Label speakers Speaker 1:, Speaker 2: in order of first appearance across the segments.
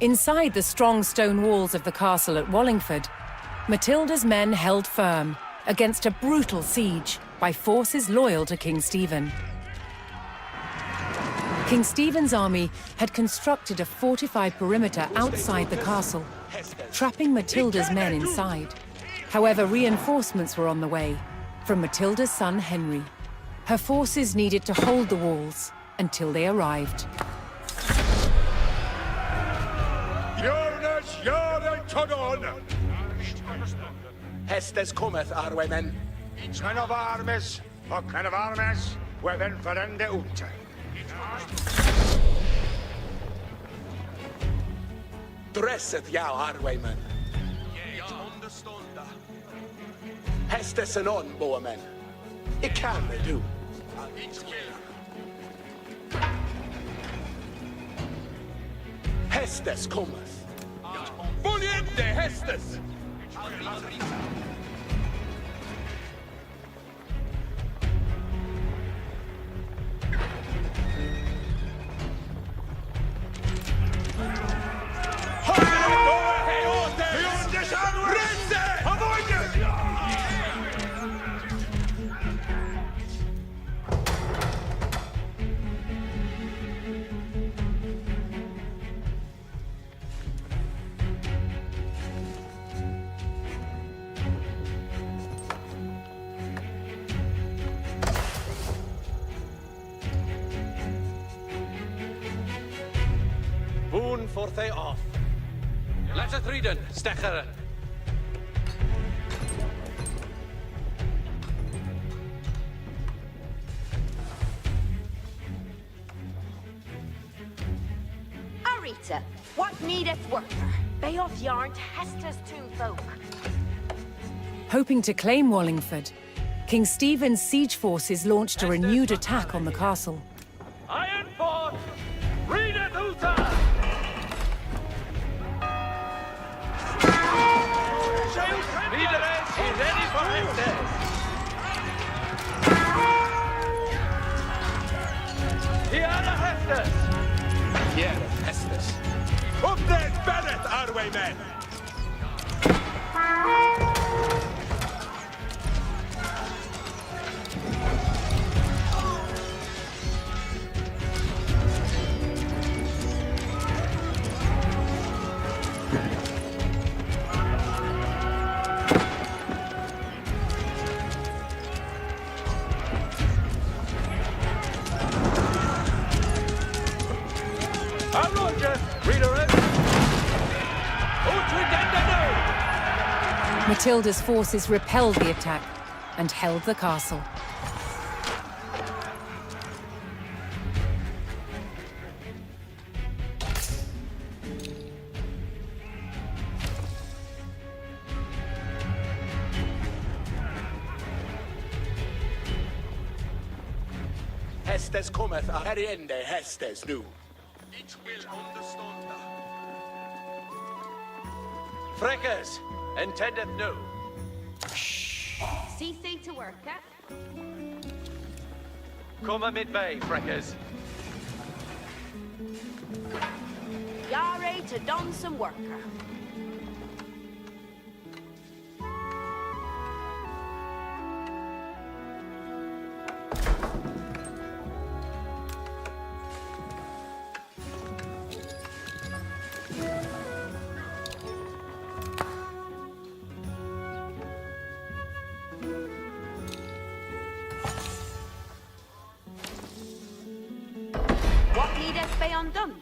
Speaker 1: Inside the strong stone walls of the castle at Wallingford, Matilda's men held firm against a brutal siege by forces loyal to King Stephen. King Stephen's army had constructed a fortified perimeter outside the castle, trapping Matilda's men inside. However, reinforcements were on the way from Matilda's son Henry. Her forces needed to hold the walls until they arrived.
Speaker 2: Hestes cometh, Aoe men.
Speaker 3: Kind of armes, och kind of armes, weven förände ute.
Speaker 2: Dresset ja, Aoe men. Hestes en on, boe men. Ik kan det du. Hestes cometh. Voliente, Hestes!
Speaker 4: Boon forthe off. Let us read Stecheren.
Speaker 5: Arita, what needeth worker? Beoth yarned Hester's tomb folk.
Speaker 1: Hoping to claim Wallingford, King Stephen's siege forces launched a renewed attack on the castle.
Speaker 4: Iron Fort! Read it, Utah! Leaderes is ready for Hestes! Hiara Hestes!
Speaker 2: Here, Hestes.
Speaker 3: Up there, Bennett, Aoe men!
Speaker 1: Matilda's forces repelled the attack and held the castle.
Speaker 2: Hestes cometh, Ariende Hestes nu.
Speaker 3: It will understand.
Speaker 4: Freckers, intendeth no.
Speaker 5: CC to work,
Speaker 4: Come mid-bay, Freckers.
Speaker 5: Yare to don some worker. Undone.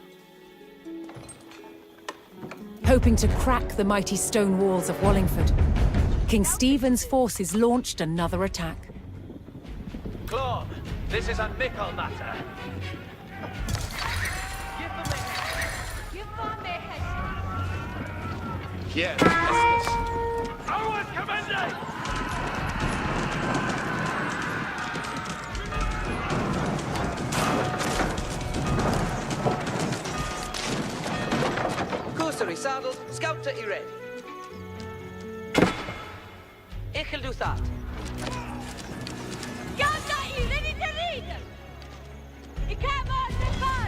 Speaker 1: Hoping to crack the mighty stone walls of Wallingford, King Stephen's forces launched another attack.
Speaker 4: Claude, this is a mickle matter.
Speaker 5: Give them their heads.
Speaker 2: Here, Hestes.
Speaker 4: Owen, Commander!
Speaker 6: Saddled, scout to I ready. Ik will do that.
Speaker 5: Ganda I ready to read. I can't march this far.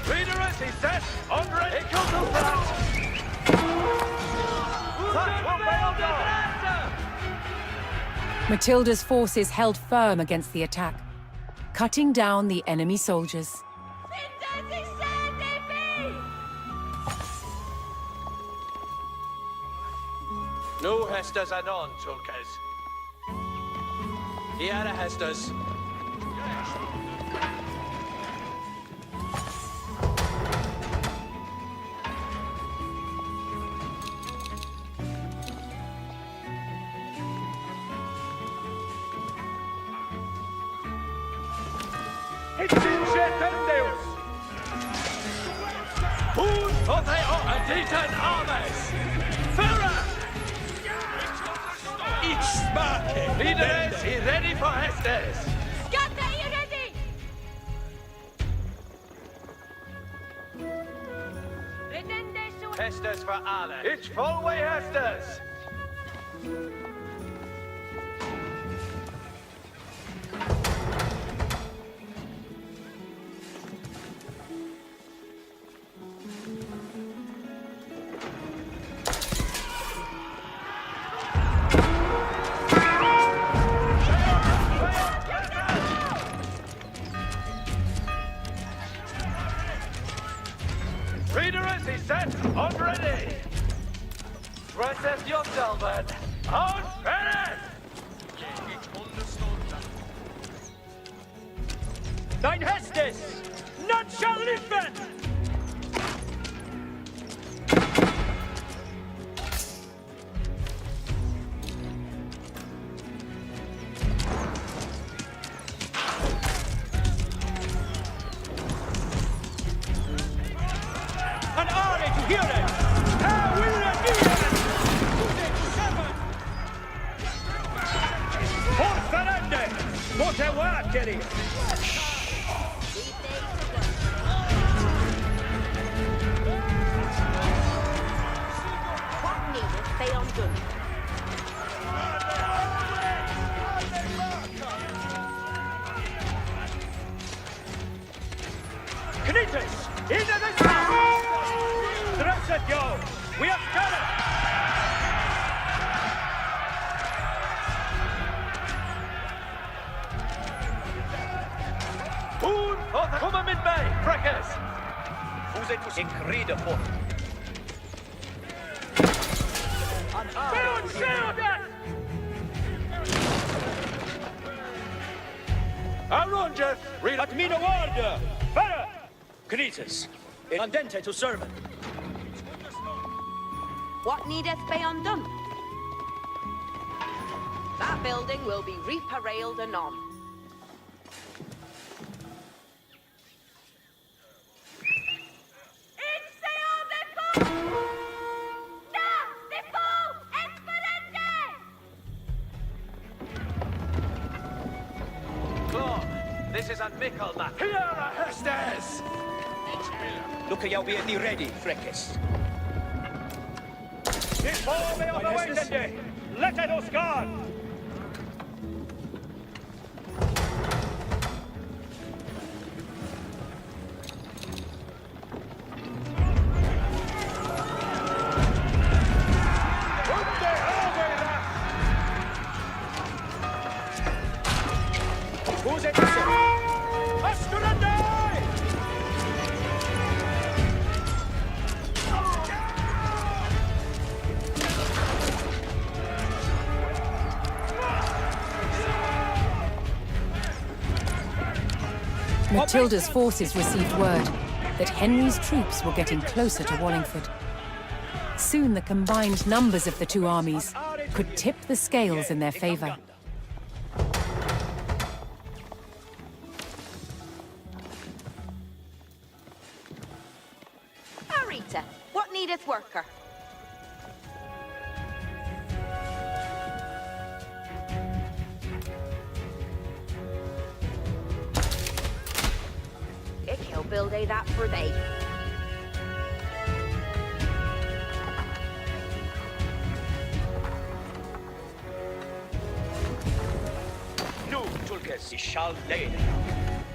Speaker 4: Reader
Speaker 3: is set. Under it. It comes up that. That's what they are done.
Speaker 1: Matilda's forces held firm against the attack, cutting down the enemy soldiers.
Speaker 4: No Hestas anon, Tulkes. Here Hestas.
Speaker 3: It's Ingetendeus! Who's for the Aditan Armes? Farah! Each spark! Leaders, he ready for Hestes!
Speaker 5: Scata, you ready? Redende su...
Speaker 4: Hestas for Alan.
Speaker 3: It's full way Hestes! Readers, he set, on ready!
Speaker 4: Recep yourself, then.
Speaker 3: On Bennett! Thine Hestes! None shall live then! An army to hear it! How will it be? Por Ferende! Mote Wakeri!
Speaker 5: What needeth they undone?
Speaker 3: Knights! Into the south! Dress it, yo! We have got it! Hoed! Kom er met mij, trekkers! Hoe zit het in Kriede voor? Beeld, schilder! Arrangeth! Read at me the word! Better! Knights! Andente to servant!
Speaker 5: What needeth they undone? That building will be reparalleled anon.
Speaker 4: Claw, this is a Michaelman.
Speaker 3: Here are Hestes!
Speaker 7: Look at jou weer niet ready, Frekkes.
Speaker 3: Before me on the way, Dende! Let it us guard! Who's it?
Speaker 1: Matilda's forces received word that Henry's troops were getting closer to Wallingford. Soon the combined numbers of the two armies could tip the scales in their favor.
Speaker 5: Arita, what needeth worker? He'll build that for thee.
Speaker 7: Nu, Tulkes, he shall lay.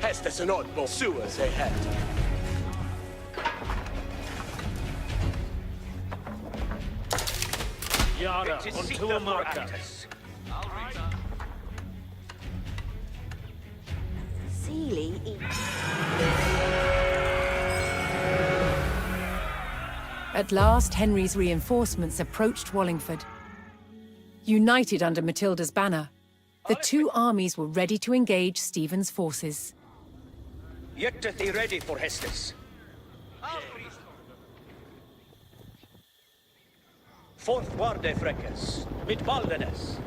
Speaker 2: Hestes and oddball sewers they had.
Speaker 3: Yara, unto a marker.
Speaker 5: Sealy eats.
Speaker 1: At last, Henry's reinforcements approached Wallingford. United under Matilda's banner, the two armies were ready to engage Stephen's forces.
Speaker 7: Yetteth thee ready for Hestus. Forthwarde Freckes, mit Baldenes.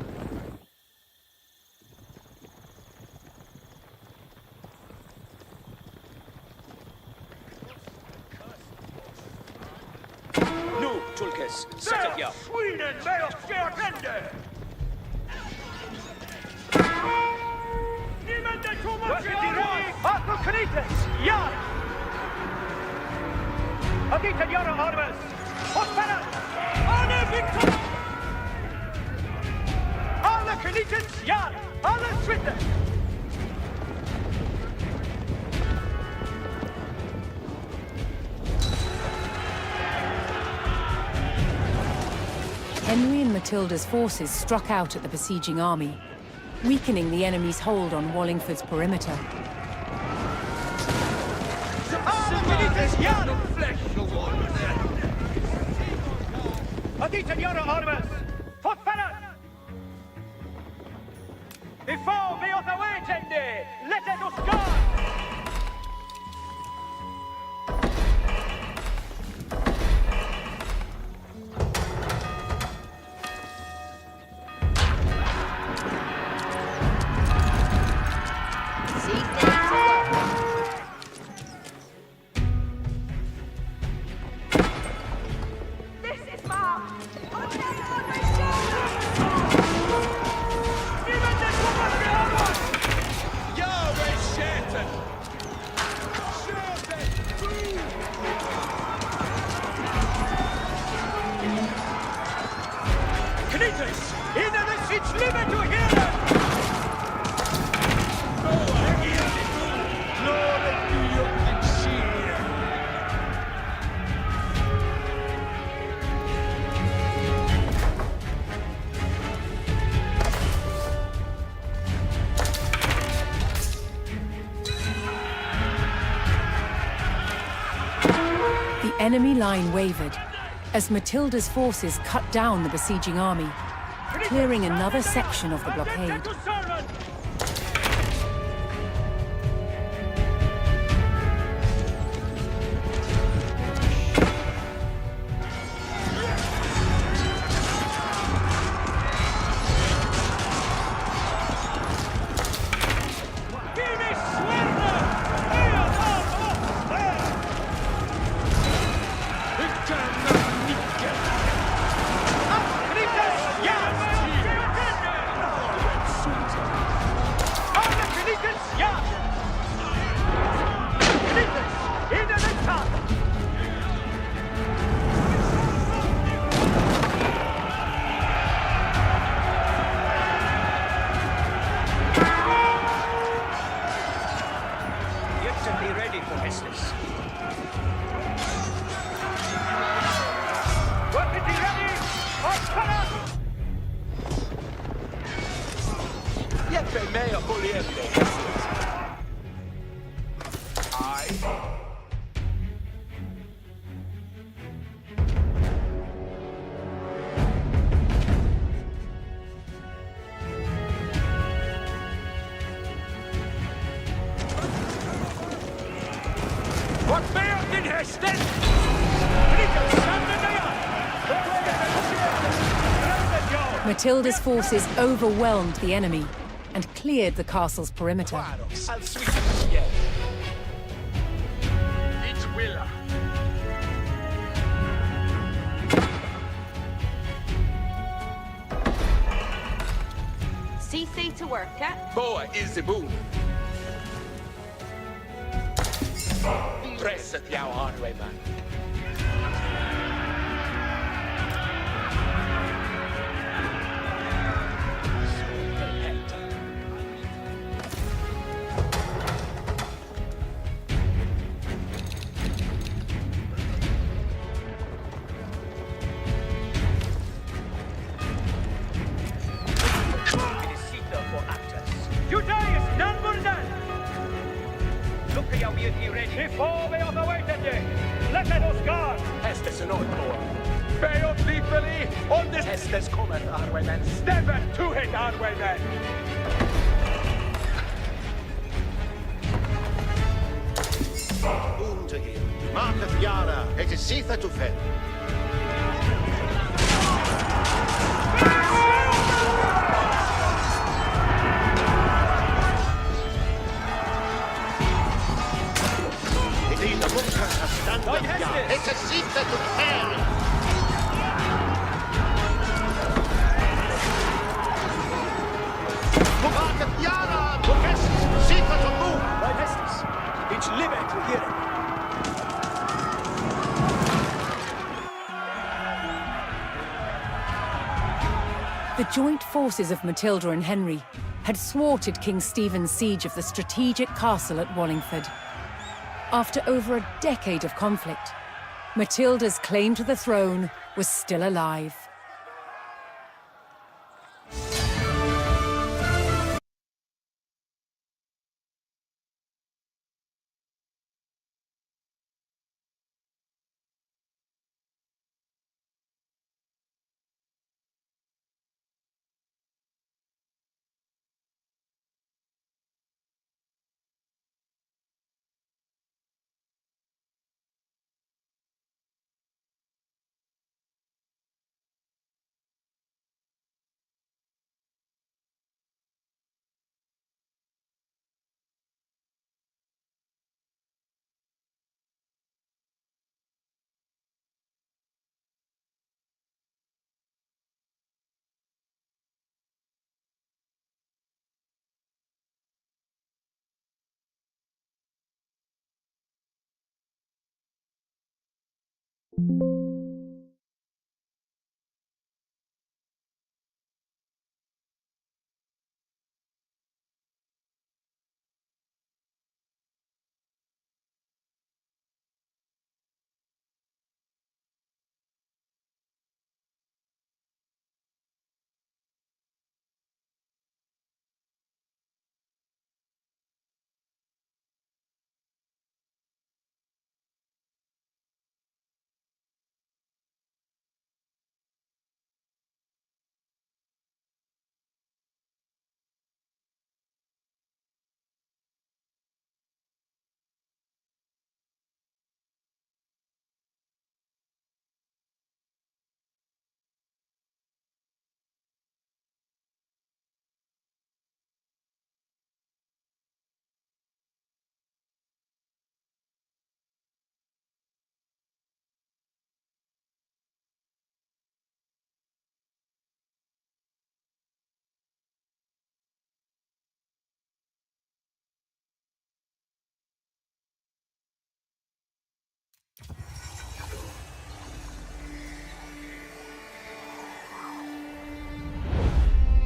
Speaker 7: Nu, Tulkes, settet ja.
Speaker 3: Sweden may of Skertende! Niemand der Thomas Arthur Canitas! Ja! Agiten Yara Armes! Hospana! Arne Victor! Alle Canitas! Ja! Alle Schritte!
Speaker 1: Henry and Matilda's forces struck out at the besieging army, weakening the enemy's hold on Wallingford's perimeter.
Speaker 3: Agiten Yara Armes! Hospana! Before vi åt away, let us go!
Speaker 1: The enemy line wavered as Matilda's forces cut down the besieging army, clearing another section of the blockade. Matilda's forces overwhelmed the enemy and cleared the castle's perimeter.
Speaker 5: See to work, eh?
Speaker 2: Boa is the boon. Presset jou hardway, man.
Speaker 3: Before we have awaited ye, let us guard!
Speaker 2: Hästes en oddbår. Beot liveli, åldes hästes kommer, Arwaymen.
Speaker 3: Step to it, Arwaymen!
Speaker 8: Unto him, marketh Yara, it is Sitha to fed. It is the book that stand with Yara, it is Sitha to carry. Marketh Yara, Bukes, Sitha to move.
Speaker 7: By Hestus, each liveth to hear it.
Speaker 1: The joint forces of Matilda and Henry had thwarted King Stephen's siege of the strategic castle at Wallingford. After over a decade of conflict, Matilda's claim to the throne was still alive.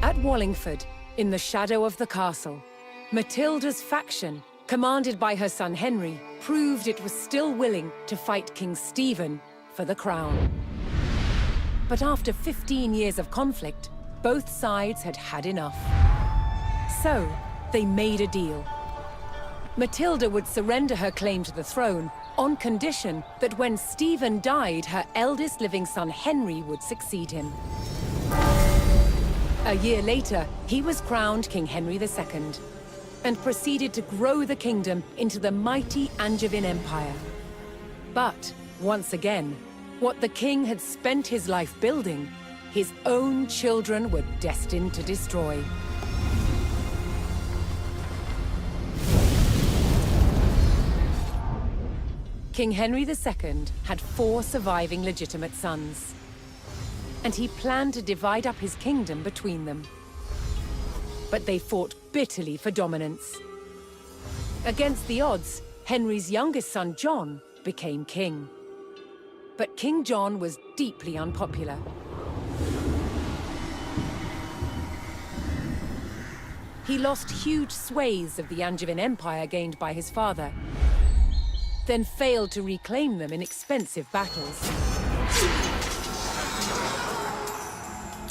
Speaker 1: At Wallingford, in the shadow of the castle, Matilda's faction, commanded by her son Henry, proved it was still willing to fight King Stephen for the crown. But after 15 years of conflict, both sides had had enough. So, they made a deal. Matilda would surrender her claim to the throne on condition that when Stephen died, her eldest living son Henry would succeed him. A year later, he was crowned King Henry II, and proceeded to grow the kingdom into the mighty Angevin Empire. But, once again, what the king had spent his life building, his own children were destined to destroy. King Henry II had 4 surviving legitimate sons, and he planned to divide up his kingdom between them. But they fought bitterly for dominance. Against the odds, Henry's youngest son, John, became king. But King John was deeply unpopular. He lost huge swathes of the Angevin Empire gained by his father, then failed to reclaim them in expensive battles.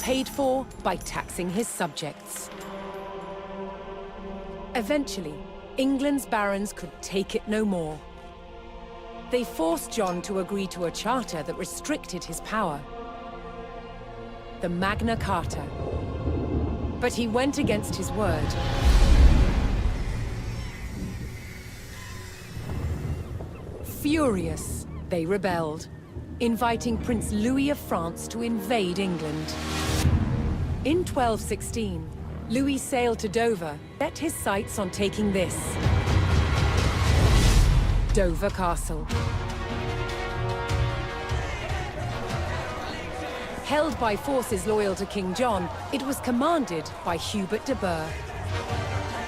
Speaker 1: Paid for by taxing his subjects. Eventually, England's barons could take it no more, They forced John to agree to a charter that restricted his power. The Magna Carta. But he went against his word. Furious, they rebelled, inviting Prince Louis of France to invade England. In 1216, Louis sailed to Dover, set his sights on taking this. Dover Castle. Held by forces loyal to King John, it was commanded by Hubert de Burgh.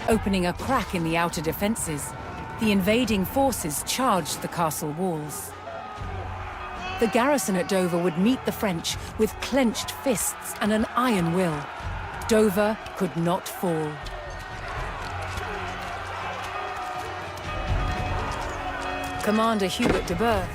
Speaker 1: Opening a crack in the outer defenses, the invading forces charged the castle walls. The garrison at Dover would meet the French with clenched fists and an iron will. Dover could not fall. Commander Hubert de Burgh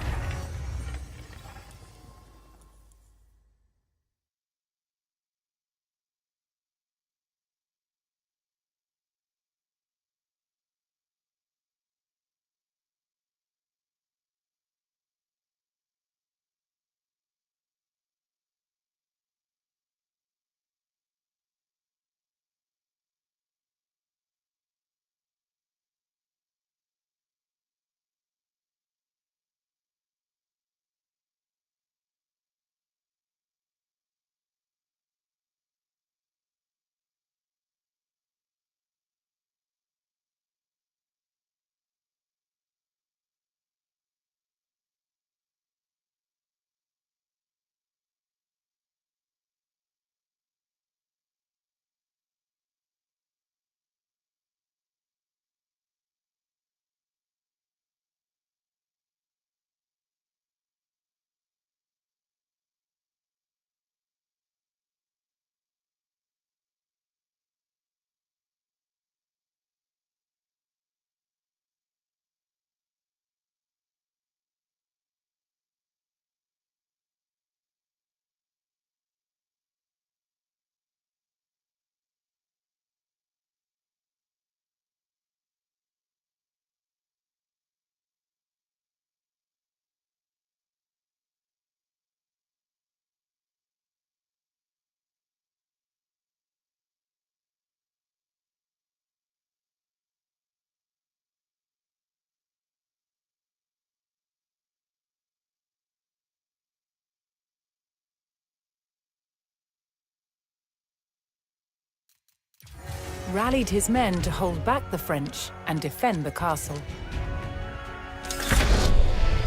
Speaker 1: rallied his men to hold back the French and defend the castle.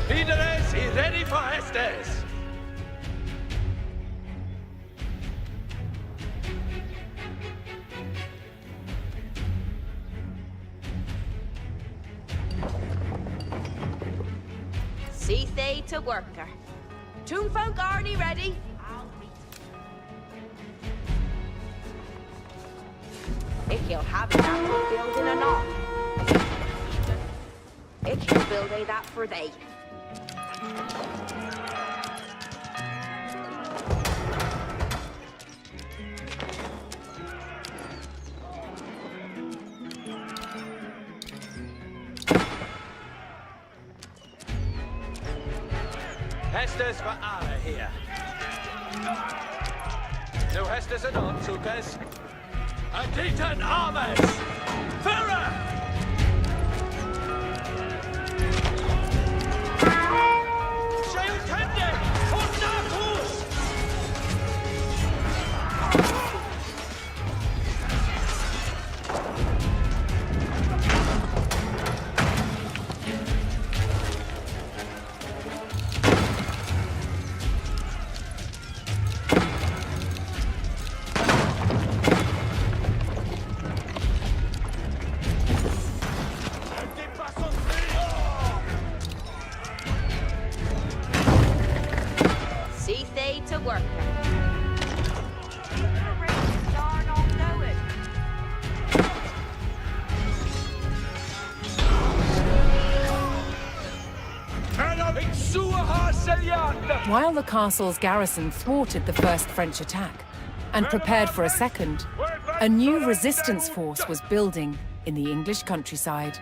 Speaker 3: Líderes y ready for Estes!
Speaker 5: See they to worker. Toonfolk Arnie ready? Ik he'll have that for building or not. Ik he'll build a that for they.
Speaker 3: Hestes for Aoe here. No Hestes and on, Sulkes. Aditan armors! Führer! Scheiltende! Und Nachwuchs!
Speaker 1: While the castle's garrison thwarted the first French attack and prepared for a second, a new resistance force was building in the English countryside.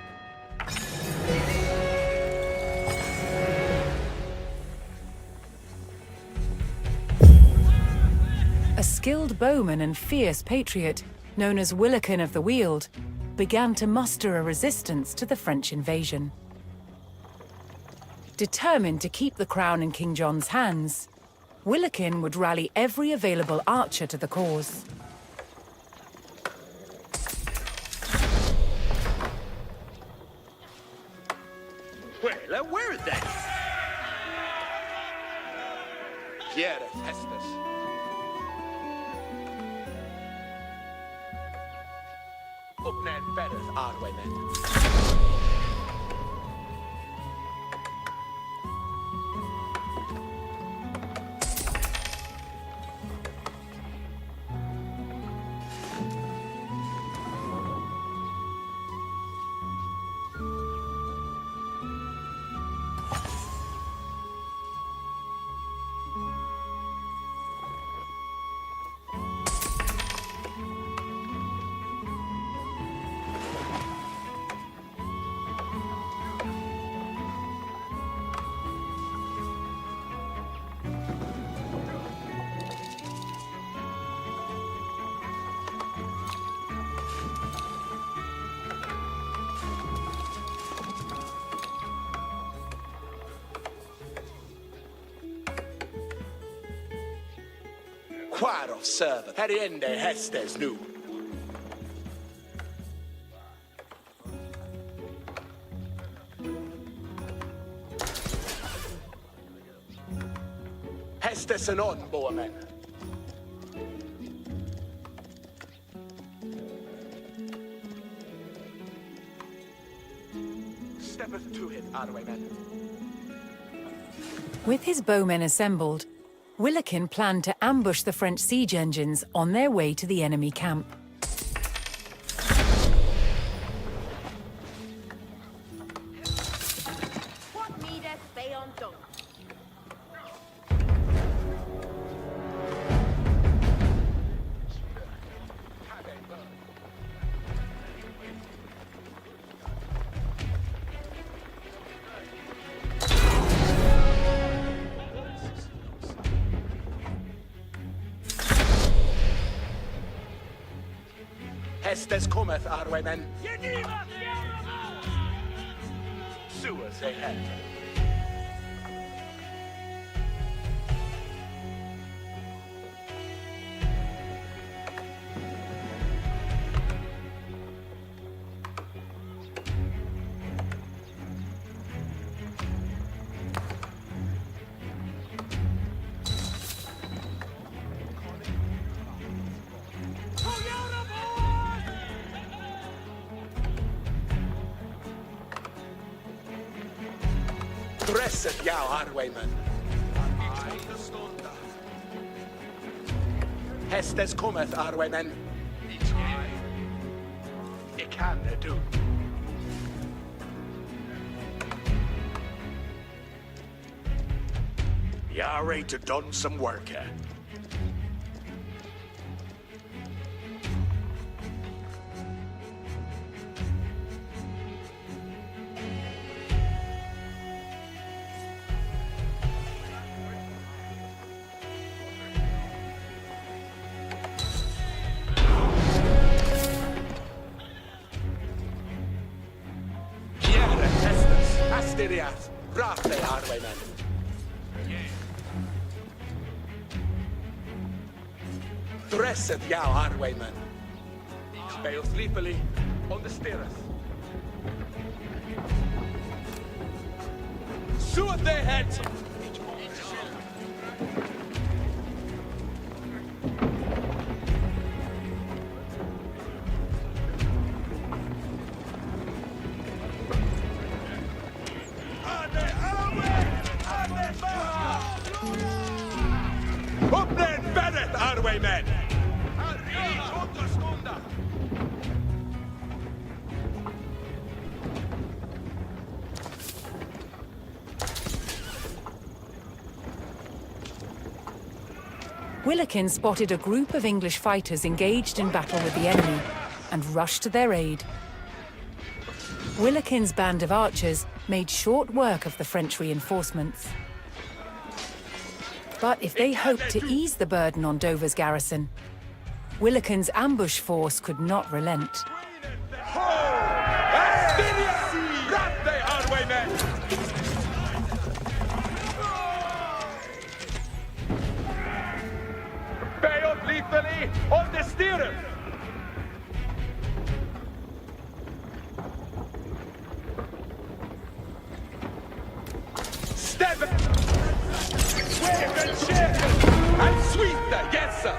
Speaker 1: A skilled bowman and fierce patriot, known as Willikin of the Weald, began to muster a resistance to the French invasion. Determined to keep the crown in King John's hands, Willikin would rally every available archer to the cause.
Speaker 7: Well, where are they?
Speaker 2: Here, Hestus. Upnan better, Aoe men. Quar of servant, heriende Hestes nu. Hestes and on, bowmen. Steppeth to him, Aoe men.
Speaker 1: With his bowmen assembled, Willikin planned to ambush the French siege engines on their way to the enemy camp.
Speaker 5: What needeth they undone?
Speaker 2: Hestes cometh, Aoe men. Sewers ahead. Dresset jou, Aoe men. Hestes cometh, Aoe men. Ik kan det do. You're ready to done some work here. Asterias, Rafte, Aoe men. Dresset jou, Aoe men. Speel sleepily on the stairs. Suet their heads! Upnen Bennett, Aoe men!
Speaker 1: Willikin spotted a group of English fighters engaged in battle with the enemy and rushed to their aid. Willikin's band of archers made short work of the French reinforcements. But if they hoped to ease the burden on Dover's garrison, Willikin's ambush force could not relent.
Speaker 2: Beot lethally on the steerer! Step! Wave and shake! And sweep the yes, sir!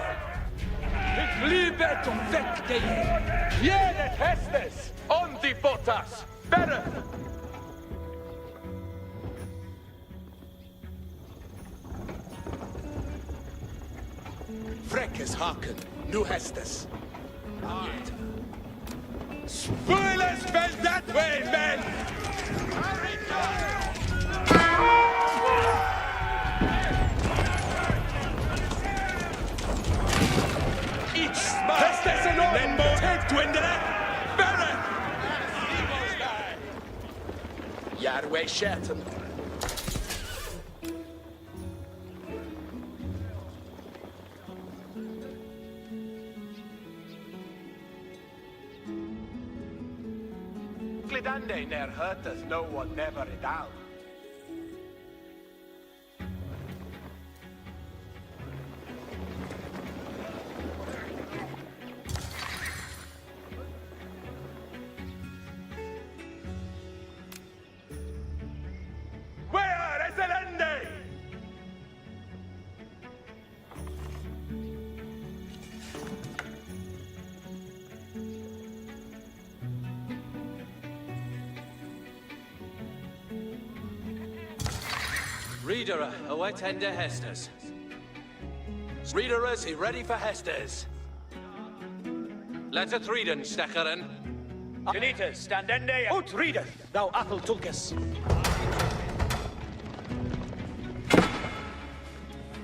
Speaker 2: Ich liebe zum Weggehen! Jede Hestes! On die Botas! Better! Freckes Haken, nu Hestes. Spoilers fell that way, men! Each smart Hestes and all! Then more take dwindler! Better! Yarway Shatton. Glidande ne'er hurt us, no one never it out. Where is the Lende?
Speaker 4: Reader, away tender Hestes. Readerers, he ready for Hestes. Let it readen, Stecheren.
Speaker 3: Knitas, standende, out readeth, thou Athel Tulkas.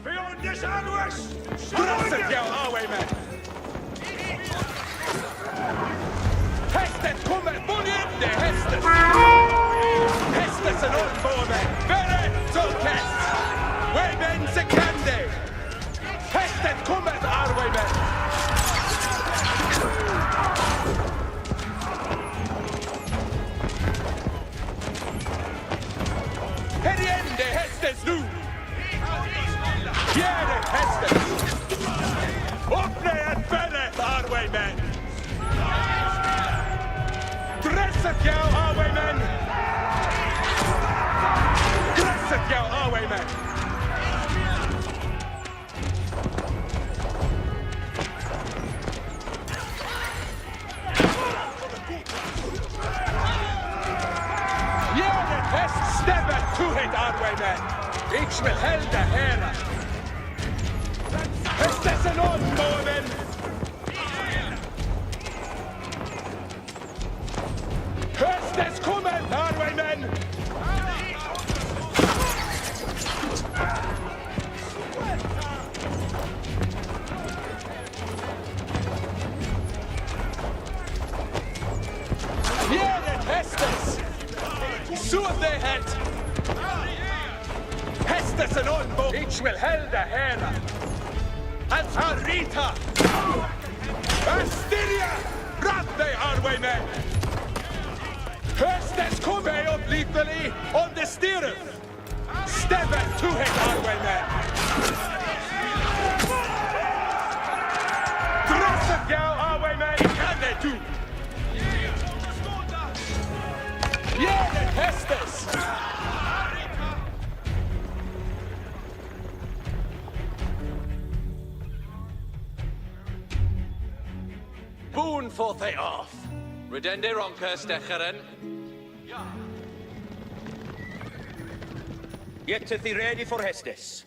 Speaker 2: Beyond this anguish! Drasset jou, Aoe men! Hestes kommer bullion de Hestes! Hestes en onbomen! Verre Tulkest! Wemen sekande! Hestes kommer Aoe men! Heriende Hestes nu! Gjerde Hestes! Åpne et verre Aoe men! Dresset jou, Aoe men! Dresset jou, Aoe men! Gjerde Hest stebber to het, Aoe men! Ich will helde herre! Hestes en onmånen! Hestes kommer, Aoe men! Gjerde Hestes! Så det het! Hestes en onmånen! Ich will helde herre! Arita! Astyria! Ratte, Aoe men! Hestes kommer upp literally on the steerer! Stebber to hit, Aoe men! Dresset jou, Aoe men! Kan det du? Gjerde Hestes!
Speaker 4: Boon forth they off. Redende ronker, Stecheren.
Speaker 3: Yet to thee ready for Hestes.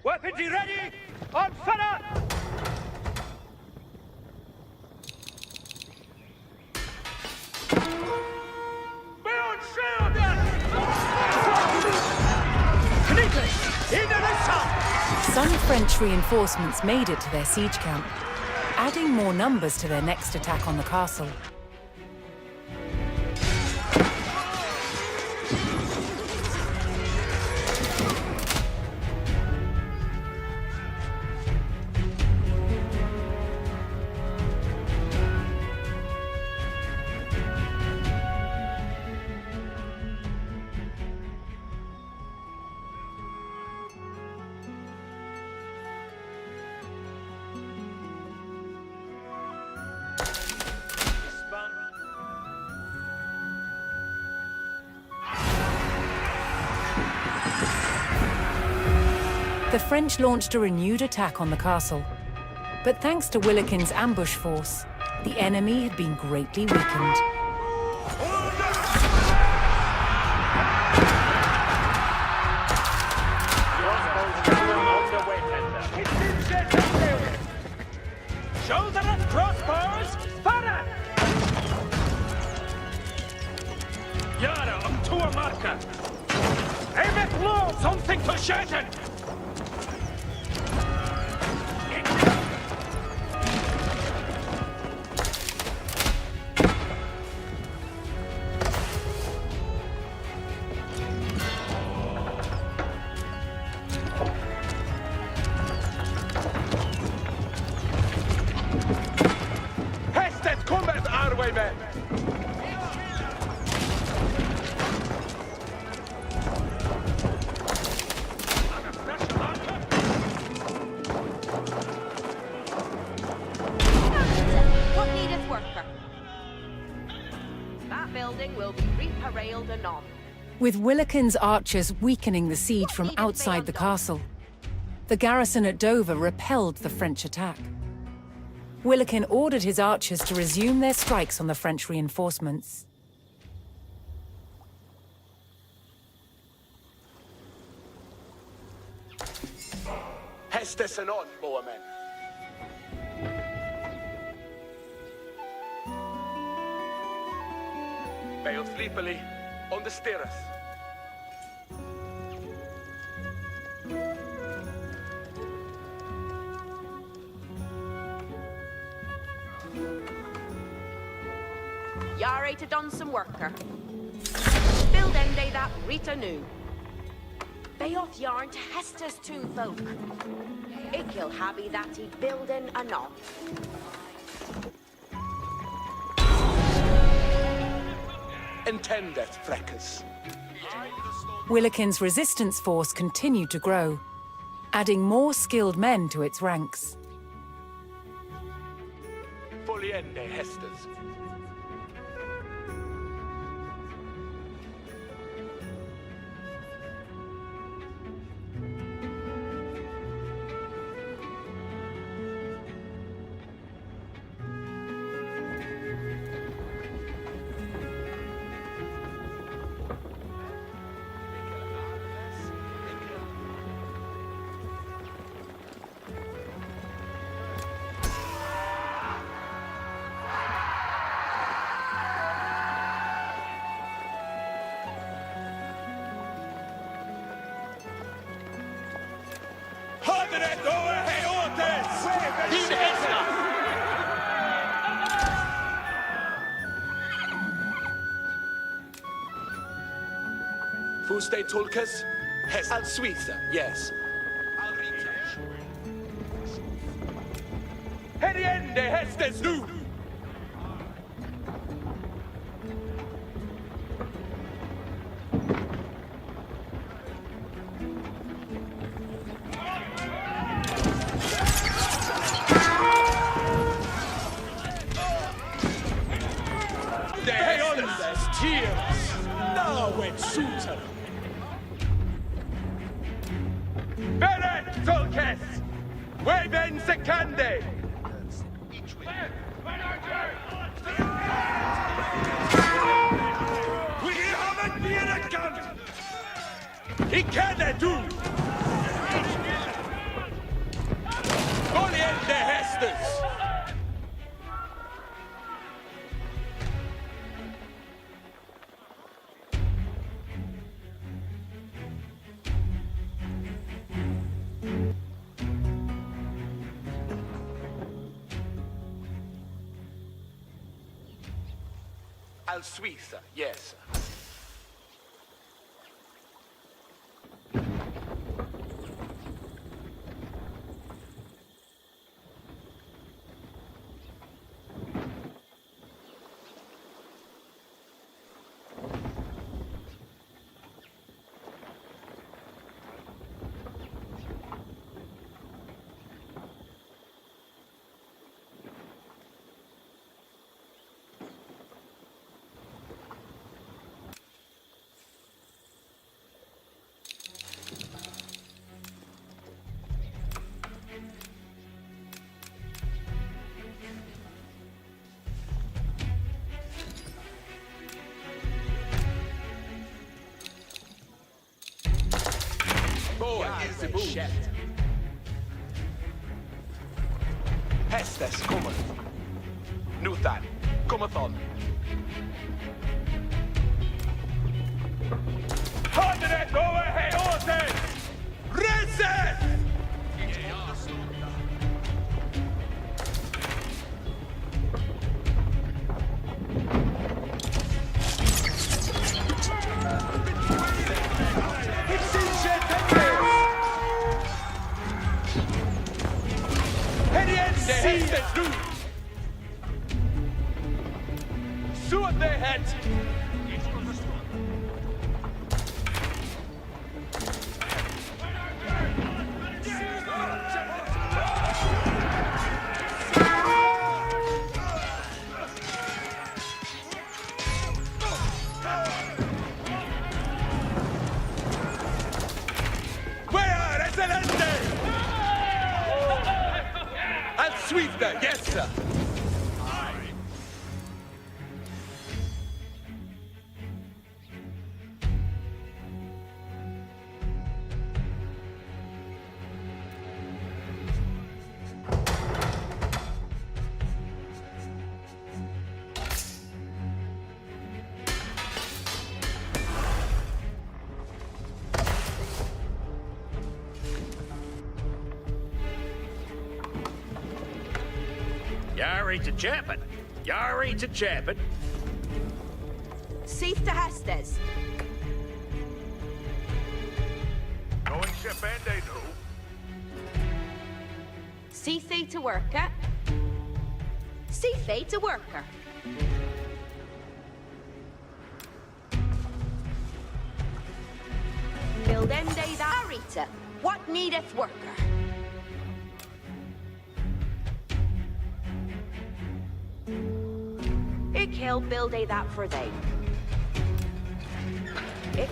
Speaker 3: Weapons ye ready? On fire! Be on shield! Knitas, into the sun!
Speaker 1: Some French reinforcements made it to their siege camp, adding more numbers to their next attack on the castle. The French launched a renewed attack on the castle. But thanks to Willikin's ambush force, the enemy had been greatly weakened.
Speaker 3: Shoulder and crossbows, fire! Yara, on to a marker! Aim it low, something to shatter!
Speaker 2: Hasted combat Aoe men!
Speaker 5: What needeth worker? That building will be reparalled anon.
Speaker 1: With Willikin's archers weakening the siege from outside the castle, the garrison at Dover repelled the French attack. Willikin ordered his archers to resume their strikes on the French reinforcements.
Speaker 2: Hestes and on, Boermen. Bail sleepily on the stairs.
Speaker 5: Yare to done some worker. Build ende that Rita new. Bay off yarn to Hester's toon folk. Ikil habby that he buildin anon.
Speaker 2: Intendeth, Freckers.
Speaker 1: Willikin's resistance force continued to grow, adding more skilled men to its ranks.
Speaker 2: Foliende Hesters. Haderet over Heotes! Din Hesta! Fuste Tulkas? Hest al Suiza, yes. Al Ritash. Heriende Hestes nu! De Hestes tears! Now it suits her! Beret Tulkas! Weben Sekande! We haven't been a gun! He can't do! Foliende Hestes! Al Suiza, yes. is the move. Hestes cometh. Nu then, cometh on.
Speaker 3: Hundred over horses!
Speaker 2: Resist!
Speaker 3: Suit their heads!
Speaker 2: Where excelente! Al suite, yes sir.
Speaker 3: Yari to Chapin. Yari to Chapin.
Speaker 5: Seath to Hestes.
Speaker 3: Going ship and they do.
Speaker 5: Seath to worker. Seath to worker. Buildende that Rita. What needeth worker? He'll build a that for they.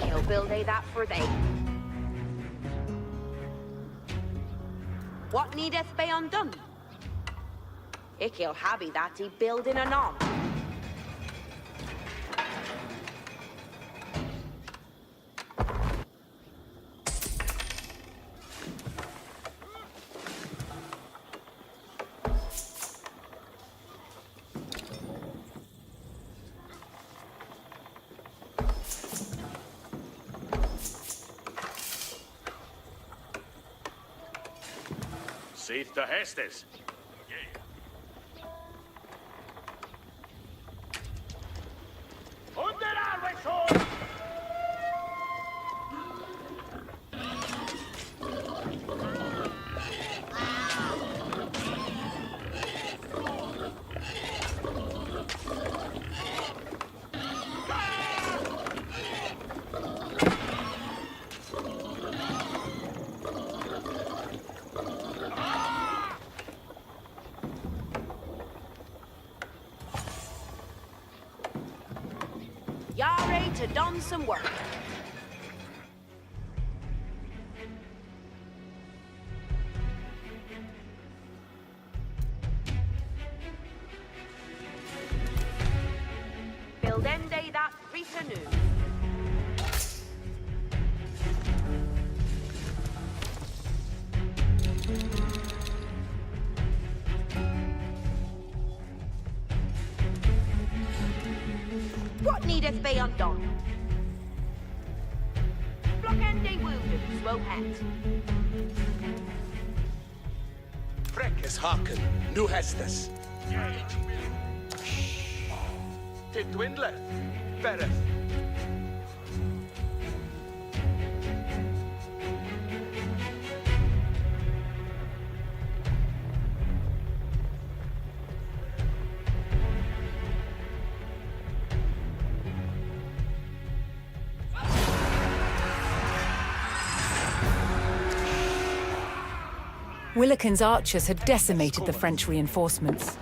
Speaker 5: He'll build a that for they. What needeth be undone? He'll habby that he build in anon.
Speaker 3: Seath to Hestes.
Speaker 5: Yare to done some work. Buildende that Rita new. What needeth be undone? Blockende wounded, slow hands.
Speaker 2: Freckes haken, nu Hestes. Tid dwindler, Fereth.
Speaker 1: Willikin's archers had decimated the French reinforcements.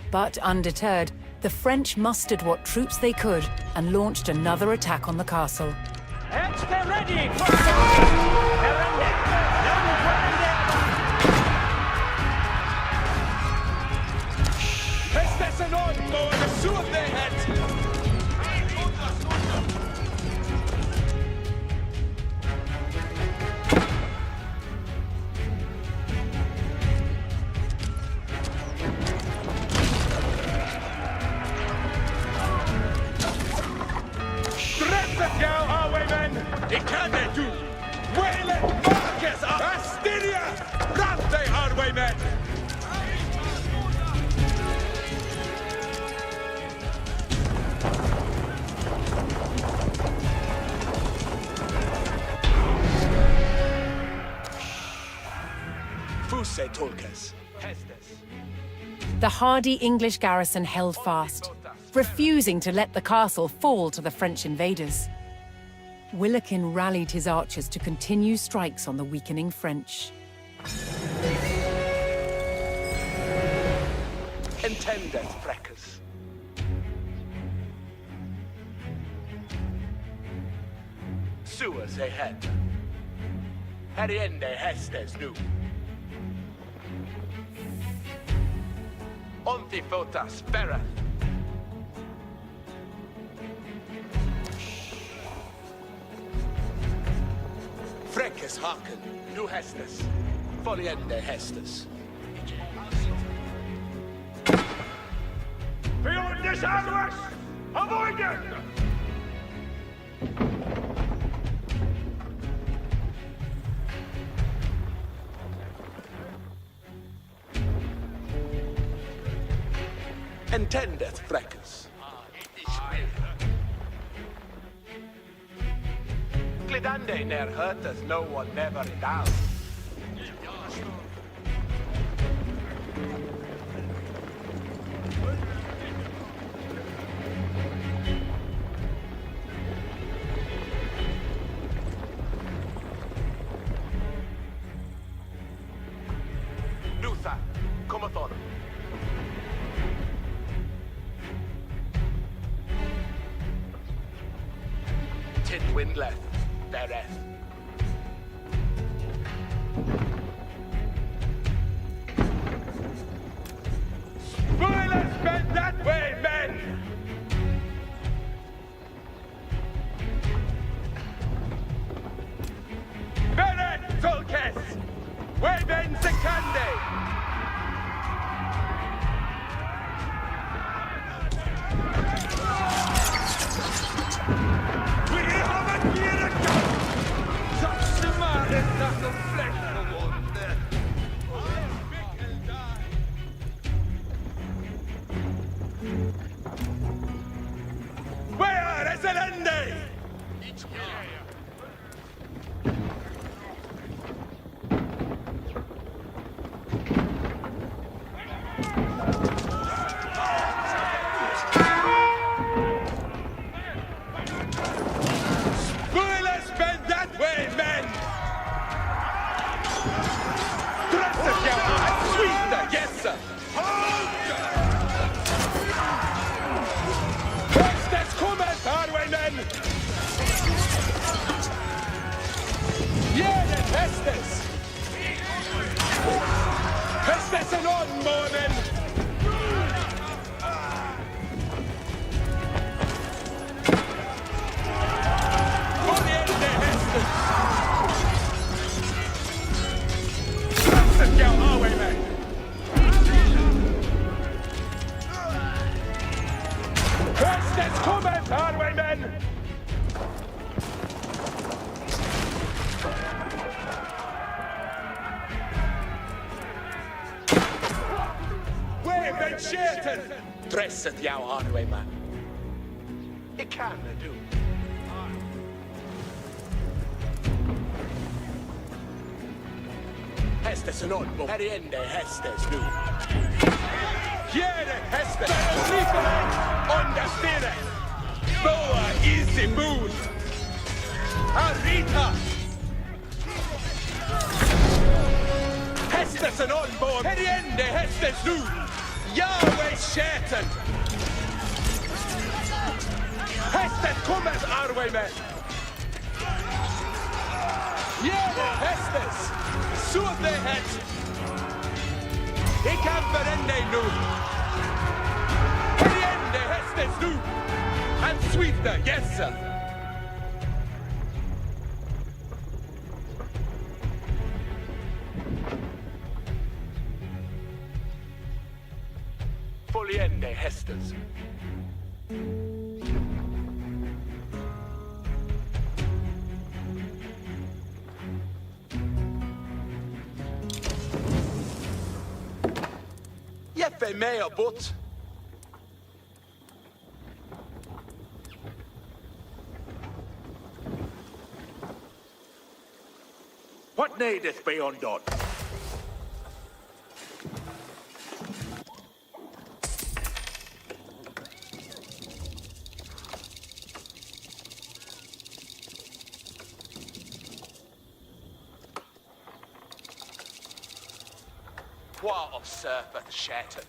Speaker 1: But undeterred, the French mustered what troops they could and launched another attack on the castle.
Speaker 3: Heads ready!
Speaker 2: Hestes and on, boy, the suit their heads. Fuse Tolkes. Hestes.
Speaker 1: The hardy English garrison held fast, refusing to let the castle fall to the French invaders. Willikin rallied his archers to continue strikes on the weakening French.
Speaker 2: Intended, Freckers. Suas ahead. Heriende Hestes nu. Ontifotas Ferreth. Freckes Haken, nu Hestes. Foliende Hestes.
Speaker 3: Beyond this ambush! Avoid it!
Speaker 2: Intendeth, Freckes. Glidande ner hurteth no one never down. Luther, cometh on. Tin windleth, bereth. Spoilers bend that way, men! Beret, Tolkes! Way ben Secande! We have a miracle! Touch the man and not the flesh of one. Where is it ending? Spoilers bend that way, men! Trust your eyes, sweet, yes, sir! Hestes cometh, our way, men! Yeah, then Hestes! Hestes and on, more men! Aoe Iv. Hestes cometh, Aoe men! Where ben Sherton? Dresset jou, Aoe man. Ik kan het doen. Hestes en onbo. Heriende Hestes nu. Jere Hestes. Rifelen. Onderstille. Boa easy moon. Arita. Hestes en onbo. Heriende Hestes nu. Yahweh Shatan. Hestes cometh, Arwe men. Jere Hestes. Zoet de het! Ik heb verende nu! Verende Hestes nu! En sweeter, yes sir! Foliende Hestes. Jeffe mee op bot. What needeth be undone? Qua of surfeth Sherton.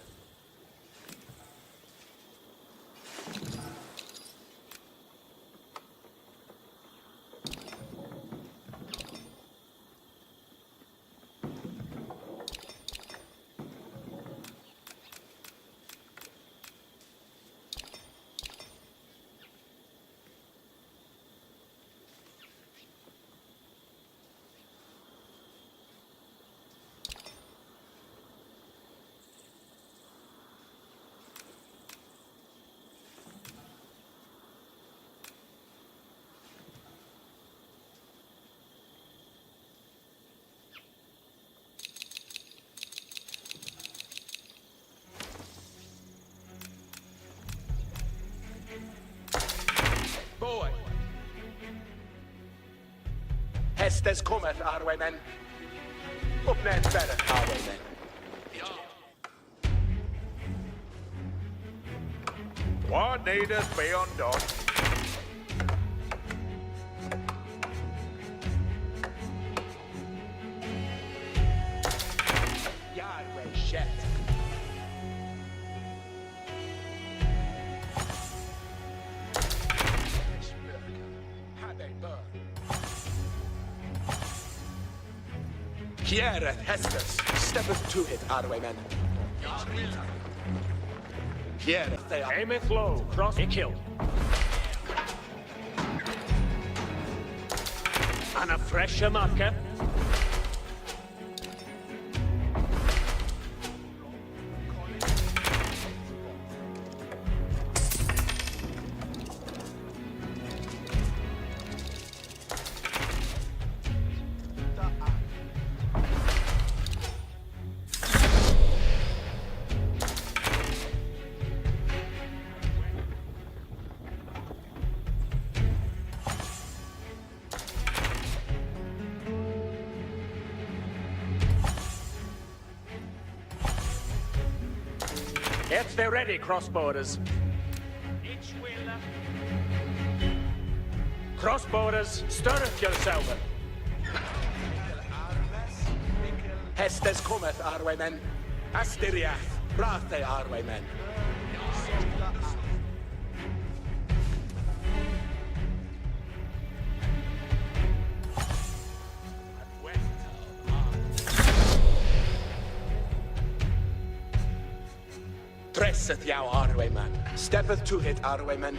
Speaker 2: Boy. Hestes cometh, Aoe men. Up net better, Aoe men.
Speaker 3: What needeth be undone?
Speaker 2: Yahweh Shet. Kiereth Hestes, steppeth to it, Aoe men. Kiereth they are.
Speaker 3: Aimeth low, cross a kill. And a fresh marker. Get thee ready, crossborders. Crossborders, stirreth yourself.
Speaker 2: Hestes cometh, Aoe men. Astiriath, Rathe, Aoe men. Dresseth thou, Aoe man. Steppeth to it, Aoe men.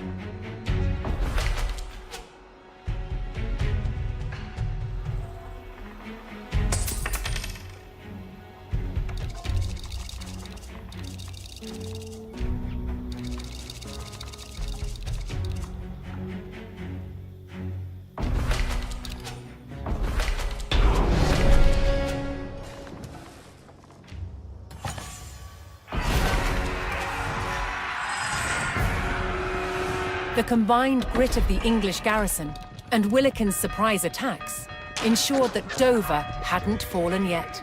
Speaker 1: The combined grit of the English garrison and Willikin's surprise attacks ensured that Dover hadn't fallen yet.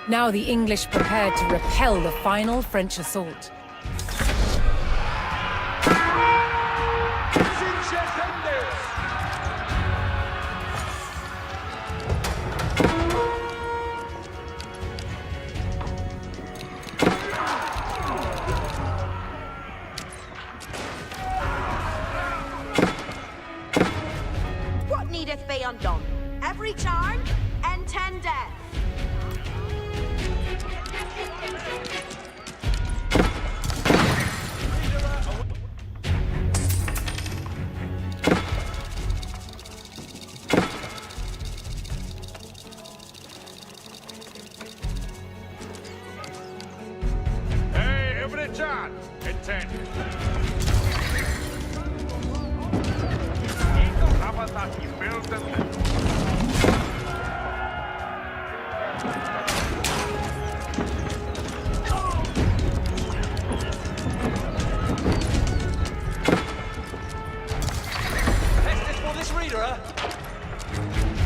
Speaker 1: Now the English prepared to repel the final French assault.
Speaker 5: What needeth be undone? Every charm, and 10 death.
Speaker 3: Hey, every John, intent. He built them.
Speaker 6: Hestes for this reader, huh?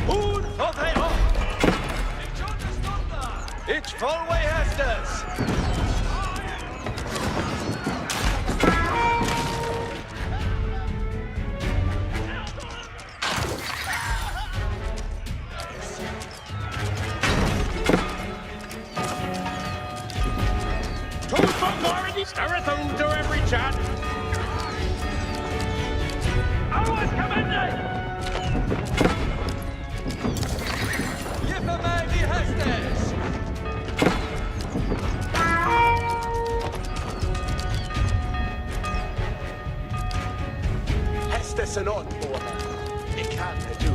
Speaker 6: Hood of the It's full way, Hestes.
Speaker 3: Starethon to every chat. Always commended!
Speaker 6: Jipper mig i Hestes!
Speaker 8: Hestes and on, Borman. Det kan du.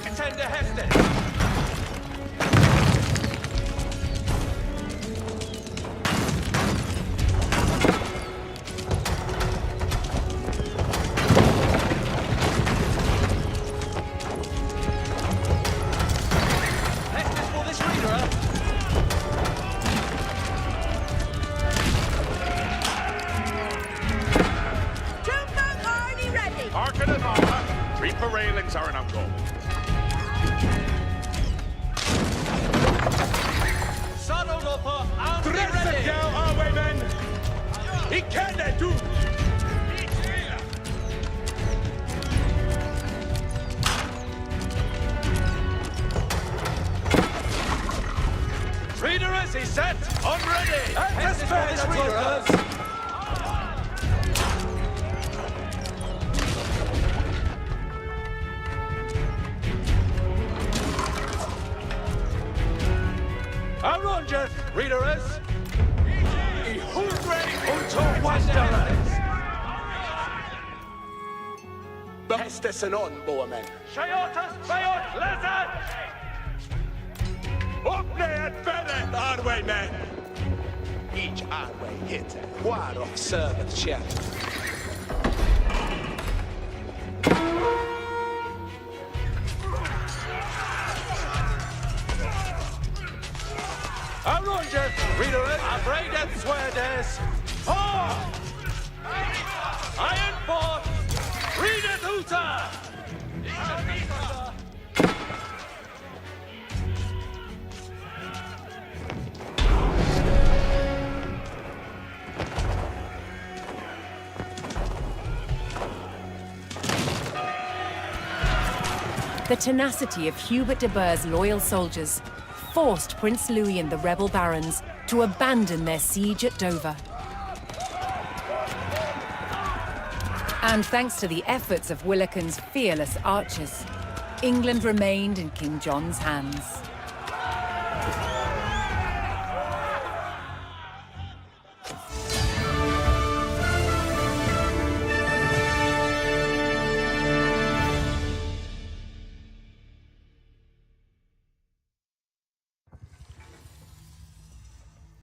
Speaker 6: Attend to Hestes! Hestes for this reader, huh?
Speaker 5: Toonfolk already ready.
Speaker 3: Harken and armor. Reaper railings are an uncle.
Speaker 6: Saddled up and be
Speaker 3: Dress
Speaker 6: ready!
Speaker 3: it now, Aoe men! He can do!
Speaker 6: Reader is he set? On ready! Hestes for this reader, huh?
Speaker 3: Our Roger, reader is. Who's ready?
Speaker 6: Unto Wanderers!
Speaker 8: Hestes and on, Borman.
Speaker 3: Shayotas, Bayot, Lizard! Up there, better, Aoe men!
Speaker 8: Each Aoe hit, war of servant shell.
Speaker 3: Our Roger, reader is.
Speaker 6: Abraded Swedes!
Speaker 3: Oh! Iron Fort! Read it, Uta!
Speaker 1: The tenacity of Hubert de Burgh's loyal soldiers forced Prince Louis and the rebel barons to abandon their siege at Dover. And thanks to the efforts of Willikin's fearless archers, England remained in King John's hands.